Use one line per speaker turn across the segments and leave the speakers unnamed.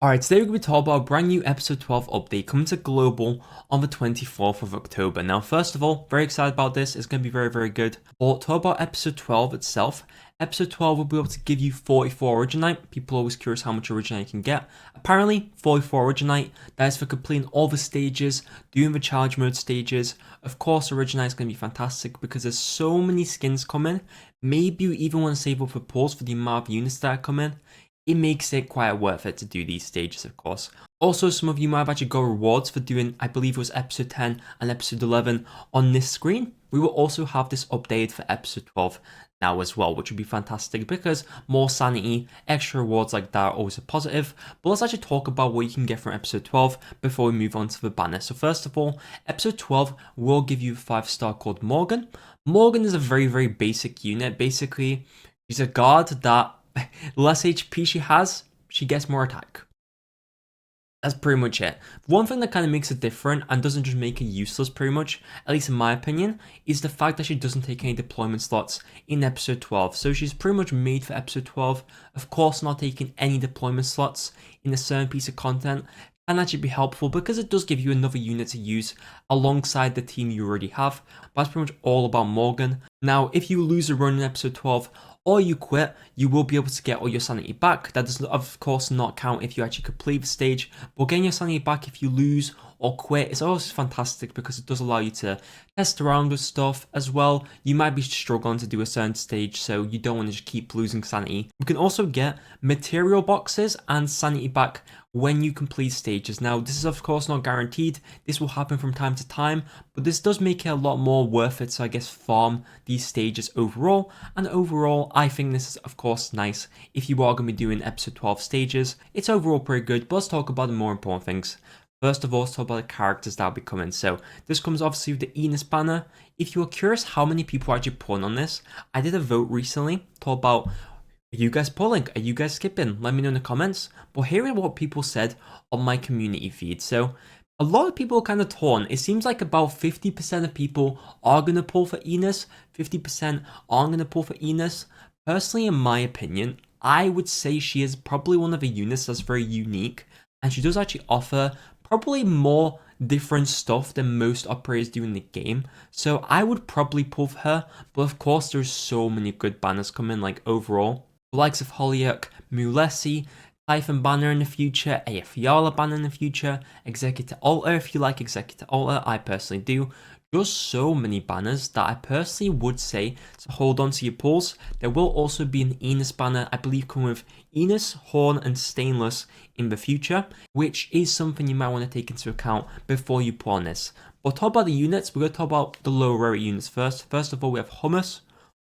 Alright, today we're going to be talking about a brand new episode 12 update coming to global on the 24th of October. Now, first of all, very excited about this. It's going to be very, very good. But talk about episode 12 itself. Episode 12 will be able to give you 44 Originite. People are always curious how much Originite you can get. Apparently, 44 Originite. That is for completing all the stages, doing the challenge mode stages. Of course, Originite is going to be fantastic because there's so many skins coming. Maybe you even want to save up for pulls for the amount of units that are coming. It makes it quite worth it to do these stages, of course. Also, some of you might have actually got rewards for doing, I believe it was episode 10 and episode 11 on this screen. We will also have this updated for episode 12 now as well, which would be fantastic because more sanity, extra rewards like that are always a positive. But let's actually talk about what you can get from episode 12 before we move on to the banner. So first of all, episode 12 will give you a 5-star called Morgan. Morgan is a very, very basic unit. Basically, she's a guard that less HP she has, she gets more attack. That's pretty much it. One thing that kind of makes it different and doesn't just make it useless pretty much, at least in my opinion, is the fact that she doesn't take any deployment slots in episode 12. So she's pretty much made for episode 12. Of course, not taking any deployment slots in a certain piece of content can actually be helpful because it does give you another unit to use alongside the team you already have. But that's pretty much all about Morgan. Now, if you lose a run in episode 12, or you quit, you will be able to get all your sanity back. That does, of course, not count if you actually complete the stage, but getting your sanity back if you lose or quit is always fantastic because it does allow you to test around with stuff as well. You might be struggling to do a certain stage, so you don't want to just keep losing sanity. You can also get material boxes and sanity back when you complete stages. Now, this is of course not guaranteed. This will happen from time to time, but this does make it a lot more worth it to, I guess, farm these stages overall. And overall, I think this is of course nice if you are going to be doing episode 12 stages. It's overall pretty good, but let's talk about the more important things. First of all, let's talk about the characters that will be coming. So this comes obviously with the Ines banner. If you are curious how many people are actually pulling on this, I did a vote recently, talk about, are you guys pulling? Are you guys skipping? Let me know in the comments. But here is what people said on my community feed. So a lot of people are kind of torn. It seems like about 50% of people are going to pull for Enus, 50% aren't going to pull for Enus. Personally, in my opinion, I would say she is probably one of the units that's very unique. And she does actually offer probably more different stuff than most operators do in the game. So I would probably pull for her. But of course, there's so many good banners coming, like overall. The likes of Hollyoak, Muelsyse, Typhon banner in the future, AFYala banner in the future, Executor Alter if you like Executor Alter, I personally do. Just so many banners that I personally would say to hold on to your pulls. There will also be an Enus banner, I believe, coming with Enus, Horn, and Stainless in the future, which is something you might want to take into account before you pull on this. But talk about the units, we're going to talk about the lower rarity units first. First of all, we have Humus.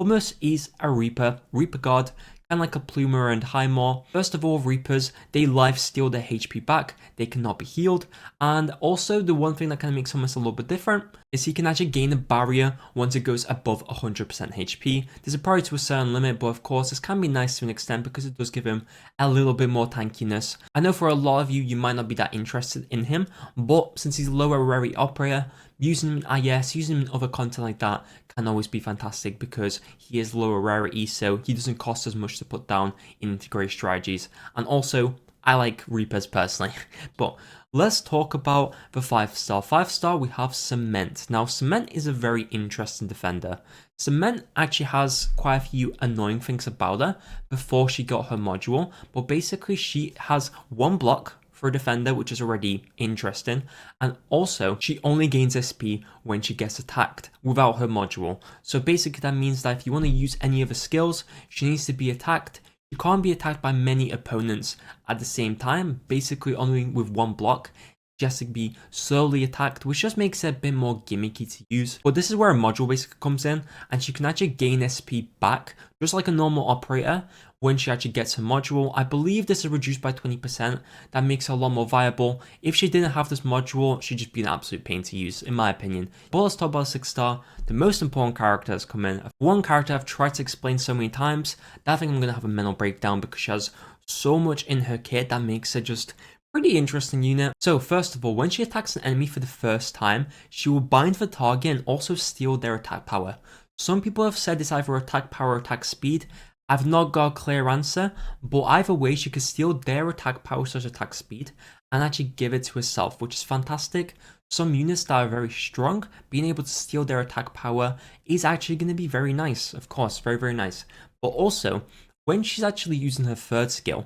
Humus is a Reaper guard, kind of like a Plumer and Highmore. First of all, Reapers, they life steal their HP back, they cannot be healed, and also the one thing that kind of makes Humus a little bit different is he can actually gain a barrier once it goes above 100% HP. There's a probably to a certain limit, but of course this can be nice to an extent because it does give him a little bit more tankiness. I know for a lot of you, you might not be that interested in him, but since he's a lower rarity operator, using him in IS, using him in other content like that can always be fantastic because he is lower rarity, so he doesn't cost as much to put down in integrated strategies. And also, I like Reapers personally. But let's talk about the 5-star. 5-star, we have Cement. Now, Cement is a very interesting defender. Cement actually has quite a few annoying things about her before she got her module, but basically she has one block for a defender, which is already interesting, and also she only gains SP when she gets attacked without her module. So basically that means that if you want to use any of her skills, she needs to be attacked. You can't be attacked by many opponents at the same time, basically only with one block. She has to be slowly attacked, which just makes it a bit more gimmicky to use. But this is where a module basically comes in, and she can actually gain SP back, just like a normal operator, when she actually gets her module. I believe this is reduced by 20%. That makes her a lot more viable. If she didn't have this module, she'd just be an absolute pain to use, in my opinion. But let's talk about 6-star. The most important character has come in. One character I've tried to explain so many times that I think I'm going to have a mental breakdown because she has so much in her kit that makes her just pretty interesting unit. So first of all, when she attacks an enemy for the first time, she will bind the target and also steal their attack power. Some people have said it's either attack power or attack speed. I've not got a clear answer, but either way, she could steal their attack power slash attack speed and actually give it to herself, which is fantastic. Some units that are very strong, being able to steal their attack power is actually going to be very nice, of course, very, very nice. But also, when she's actually using her third skill,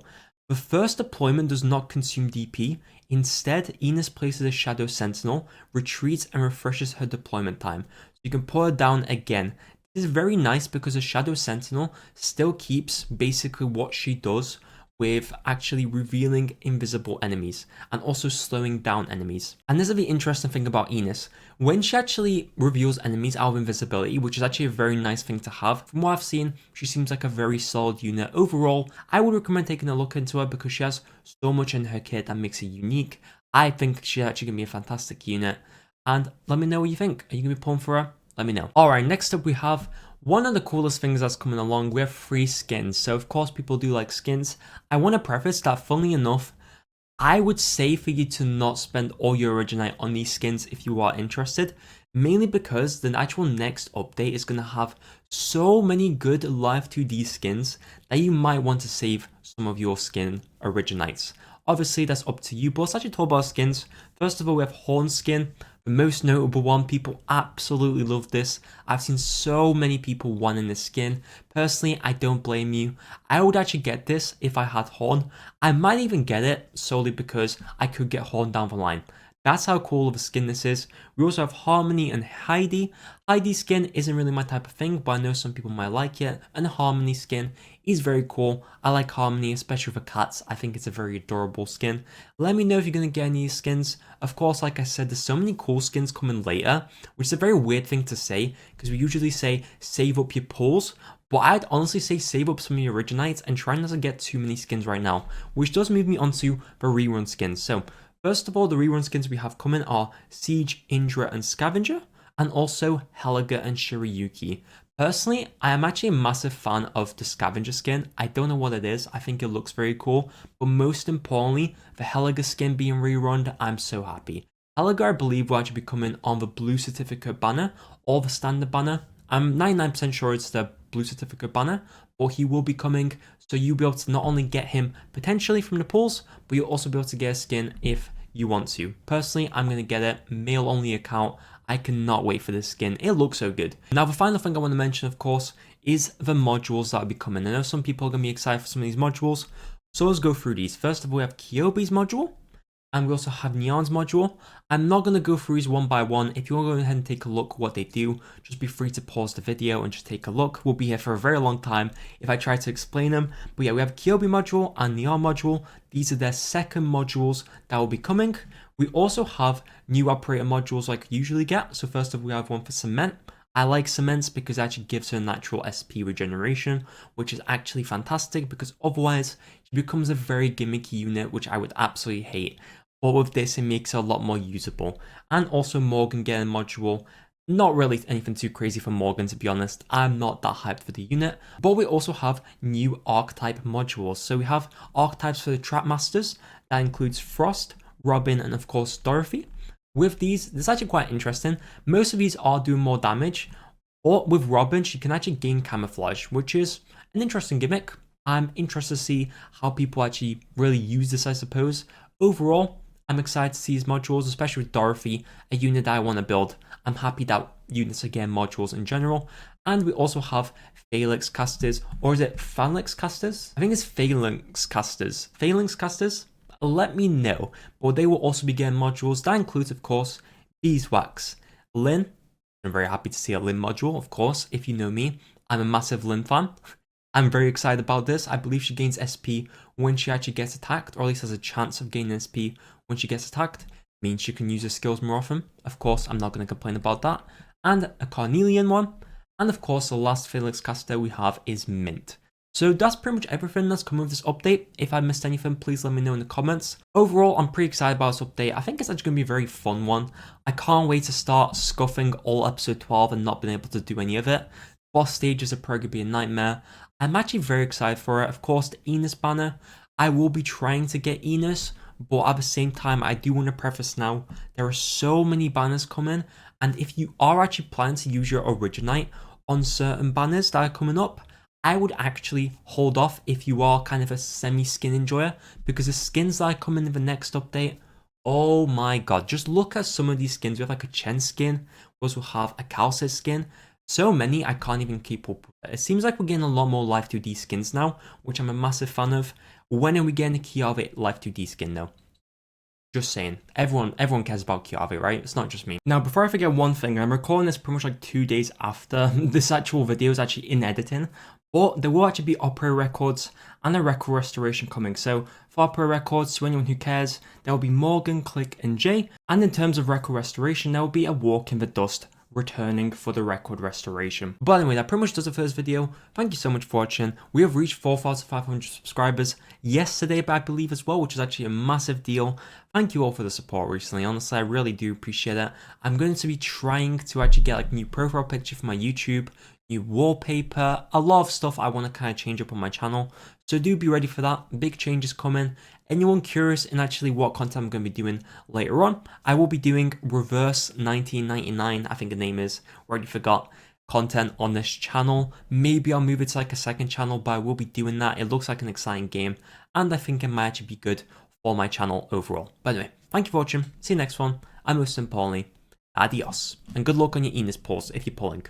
the first deployment does not consume DP. Instead, Ines places a Shadow Sentinel, retreats and refreshes her deployment time. So you can pull her down again. This is very nice because a Shadow Sentinel still keeps basically what she does with actually revealing invisible enemies and also slowing down enemies. And this is the interesting thing about Ines. When she actually reveals enemies out of invisibility, which is actually a very nice thing to have, from what I've seen, she seems like a very solid unit. Overall, I would recommend taking a look into her because she has so much in her kit that makes it unique. I think she's actually going to be a fantastic unit. And let me know what you think. Are you going to be pulling for her? Let me know. Alright, next up we have one of the coolest things that's coming along. We have free skins. So of course people do like skins. I want to preface that, funnily enough, I would say for you to not spend all your Originite on these skins if you are interested. Mainly because the actual next update is going to have so many good live 2D skins that you might want to save some of your skin Originites. Obviously that's up to you, but let's actually talk about skins. First of all, we have Horn Skin. The most notable one, people absolutely love this. I've seen so many people wanting this skin. Personally, I don't blame you. I would actually get this if I had Horn. I might even get it solely because I could get Horn down the line. That's how cool of a skin this is. We also have Harmony and Heidi. Heidi skin isn't really my type of thing, but I know some people might like it. And the Harmony skin is very cool. I like Harmony, especially for cats. I think it's a very adorable skin. Let me know if you're going to get any of these skins. Of course, like I said, there's so many cool skins coming later, which is a very weird thing to say, because we usually say save up your pulls. But I'd honestly say save up some of your Originites and try not to get too many skins right now, which does move me onto the rerun skins. So, first of all, the rerun skins we have coming are Siege, Indra, and Scavenger, and also Helga and Shirayuki. Personally, I am actually a massive fan of the Scavenger skin. I don't know what it is, I think it looks very cool, but most importantly, the Helga skin being rerun, I'm so happy. Helga, I believe, will actually be coming on the Blue Certificate banner, or the Standard banner. I'm 99% sure it's the Blue Certificate banner, but he will be coming, so you'll be able to not only get him potentially from the pulls, but you'll also be able to get a skin if you want to. Personally, I'm going to get it, male only account. I cannot wait for this skin, it looks so good. Now the final thing I want to mention, of course, is the modules that will be coming. I know some people are going to be excited for some of these modules, so let's go through these. First of all, we have Kyobi's module, and we also have Neon's module. I'm not going to go through these one by one. If you want to go ahead and take a look what they do, just be free to pause the video and just take a look. We'll be here for a very long time if I try to explain them. But yeah, we have Kyobi module and Neon module. These are their second modules that will be coming. We also have new operator modules like you usually get. So first of all, we have one for Cement. I like Cements because it actually gives her natural SP regeneration, which is actually fantastic because otherwise she becomes a very gimmicky unit, which I would absolutely hate. But with this, it makes it a lot more usable. And also Morgan getting a module. Not really anything too crazy for Morgan, to be honest. I'm not that hyped for the unit. But we also have new archetype modules. So we have archetypes for the Trap Masters. That includes Frost, Robin, and of course Dorothy. With these, this is actually quite interesting. Most of these are doing more damage. Or with Robin, she can actually gain camouflage, which is an interesting gimmick. I'm interested to see how people actually really use this, I suppose. Overall, I'm excited to see these modules, especially with Dorothy, a unit that I want to build. I'm happy that units are getting modules in general. And we also have Phalanx Casters, or is it Phalanx Casters? I think it's Phalanx Casters. Phalanx Casters? Let me know. But they will also be getting modules. That includes, of course, Beeswax. Lynn, I'm very happy to see a Lynn module, of course. If you know me, I'm a massive Lynn fan. I'm very excited about this. I believe she gains SP when she actually gets attacked, or at least has a chance of gaining SP when she gets attacked. Means she can use her skills more often. Of course, I'm not going to complain about that. And a Carnelian one. And of course, the last Phalanx caster we have is Mint. So that's pretty much everything that's coming with this update. If I missed anything, please let me know in the comments. Overall, I'm pretty excited about this update. I think it's actually going to be a very fun one. I can't wait to start scuffing all episode 12 and not being able to do any of it. Boss stages are probably going to be a nightmare. I'm actually very excited for it. Of course, the Enus banner. I will be trying to get Enus, but at the same time, I do want to preface now, there are so many banners coming, and if you are actually planning to use your Originite on certain banners that are coming up, I would actually hold off if you are kind of a semi-skin enjoyer, because the skins that are coming in the next update, oh my god, just look at some of these skins. We have like a Chen skin, we also have a Kalset skin. So many, I can't even keep up with it. It seems like we're getting a lot more Life 2D skins now, which I'm a massive fan of. When are we getting a Kiave Life 2D skin though? Just saying, everyone cares about Kiave, right? It's not just me. Now, before I forget one thing, I'm recording this pretty much like 2 days after this actual video is actually in editing, but there will actually be opera records and a record restoration coming. So for opera records, to anyone who cares, there will be Morgan, Click, and Jay. And in terms of record restoration, there will be a Walk in the Dust returning for the record restoration. But anyway, that pretty much does it for this video. Thank you so much for watching. We have reached 4,500 subscribers yesterday, I believe, as well, which is actually a massive deal. Thank you all for the support recently. Honestly, I really do appreciate it. I'm going to be trying to actually get like new profile picture for my YouTube, new wallpaper, a lot of stuff I want to kind of change up on my channel. So do be ready for that. Big changes coming. Anyone curious in actually what content I'm going to be doing later on, I will be doing Reverse 1999, I think the name is, already forgot, content on this channel. Maybe I'll move it to like a second channel, but I will be doing that. It looks like an exciting game, and I think it might actually be good for my channel overall. But anyway, thank you for watching. See you next one. I'm most importantly, adios. And good luck on your Ines pulls if you're pulling.